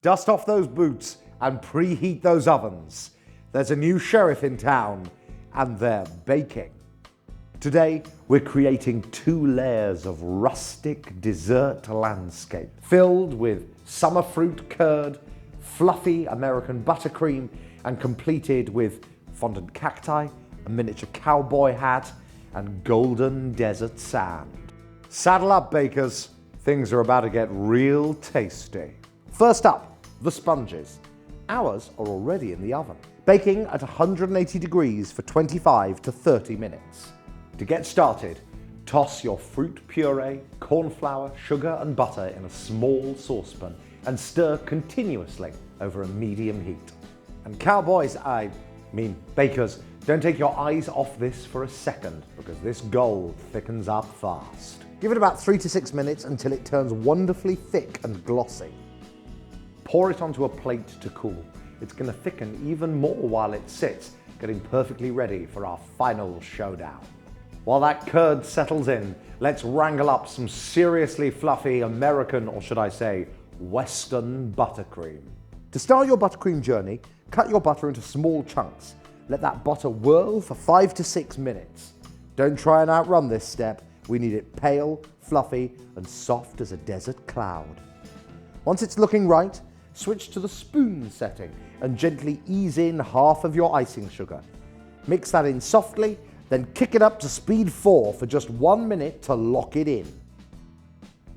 Dust off those boots and preheat those ovens. There's a new sheriff in town, and they're baking. Today, we're creating 2 layers of rustic dessert landscape, filled with summer fruit curd, fluffy American buttercream, and completed with fondant cacti, a miniature cowboy hat, and golden desert sand. Saddle up, bakers. Things are about to get real tasty. First up, the sponges. Ours are already in the oven, baking at 180 degrees for 25 to 30 minutes. To get started, toss your fruit puree, cornflour, sugar and butter in a small saucepan and stir continuously over a medium heat. And cowboys, I mean bakers, don't take your eyes off this for a second, because this gold thickens up fast. Give it about 3 to 6 minutes until it turns wonderfully thick and glossy. Pour it onto a plate to cool. It's going to thicken even more while it sits, getting perfectly ready for our final showdown. While that curd settles in, let's wrangle up some seriously fluffy American, or should I say, Western buttercream. To start your buttercream journey, cut your butter into small chunks. Let that butter whirl for 5 to 6 minutes. Don't try and outrun this step. We need it pale, fluffy, and soft as a desert cloud. Once it's looking right, switch to the spoon setting and gently ease in half of your icing sugar. Mix that in softly, then kick it up to speed 4 for just 1 minute to lock it in.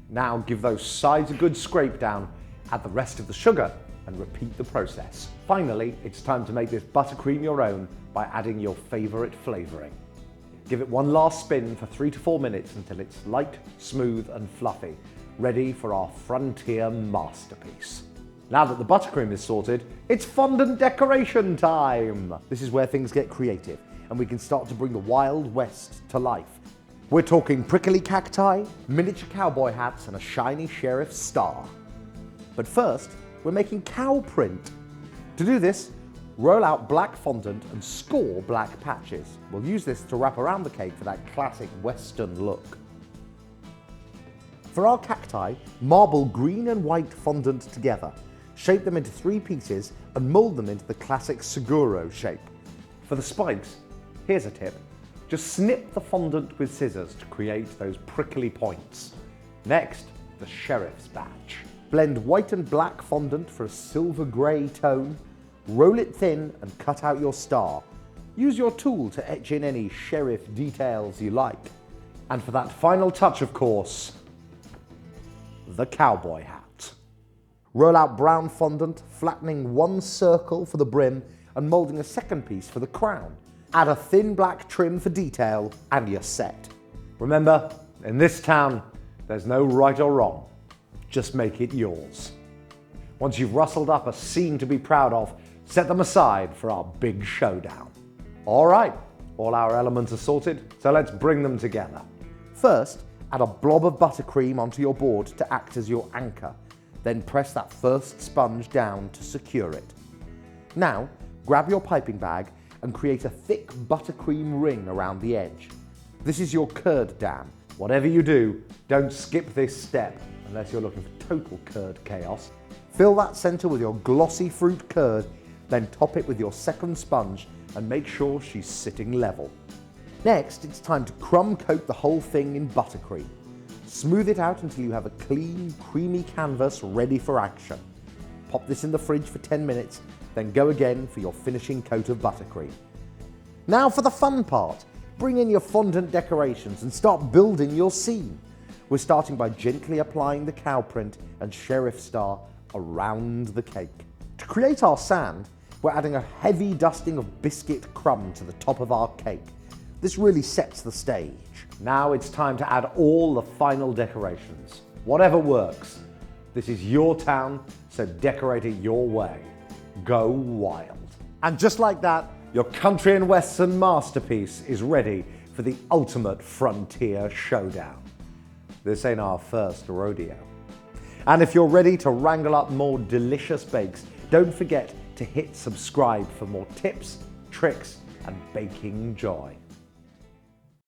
Now give those sides a good scrape down, add the rest of the sugar, and repeat the process. Finally, it's time to make this buttercream your own by adding your favorite flavoring. Give it one last spin for 3 to 4 minutes until it's light, smooth, and fluffy, ready for our frontier masterpiece. Now that the buttercream is sorted, it's fondant decoration time! This is where things get creative, and we can start to bring the Wild West to life. We're talking prickly cacti, miniature cowboy hats, and a shiny sheriff's star. But first, we're making cow print. To do this, roll out black fondant and score black patches. We'll use this to wrap around the cake for that classic Western look. For our cacti, marble green and white fondant together. Shape them into 3 pieces and mold them into the classic Seguro shape. For the spikes, here's a tip. Just snip the fondant with scissors to create those prickly points. Next, the sheriff's badge. Blend white and black fondant for a silver grey tone. Roll it thin and cut out your star. Use your tool to etch in any sheriff details you like. And for that final touch, of course, the cowboy hat. Roll out brown fondant, flattening 1 circle for the brim and moulding a second piece for the crown. Add a thin black trim for detail and you're set. Remember, in this town, there's no right or wrong. Just make it yours. Once you've rustled up a scene to be proud of, set them aside for our big showdown. All right, all our elements are sorted, so let's bring them together. First, add a blob of buttercream onto your board to act as your anchor. Then press that first sponge down to secure it. Now, grab your piping bag and create a thick buttercream ring around the edge. This is your curd dam. Whatever you do, don't skip this step unless you're looking for total curd chaos. Fill that center with your glossy fruit curd, then top it with your second sponge and make sure she's sitting level. Next, it's time to crumb coat the whole thing in buttercream. Smooth it out until you have a clean, creamy canvas ready for action. Pop this in the fridge for 10 minutes, then go again for your finishing coat of buttercream. Now for the fun part. Bring in your fondant decorations and start building your scene. We're starting by gently applying the cow print and sheriff star around the cake. To create our sand, we're adding a heavy dusting of biscuit-crumb to the top of our cake. This really sets the stage. Now it's time to add all the final decorations. Whatever works. This is your town, so decorate it your way. Go wild. And just like that, your country and western masterpiece is ready for the ultimate frontier showdown. This ain't our first rodeo. And if you're ready to wrangle up more delicious bakes, don't forget to hit subscribe for more tips, tricks, and baking joy.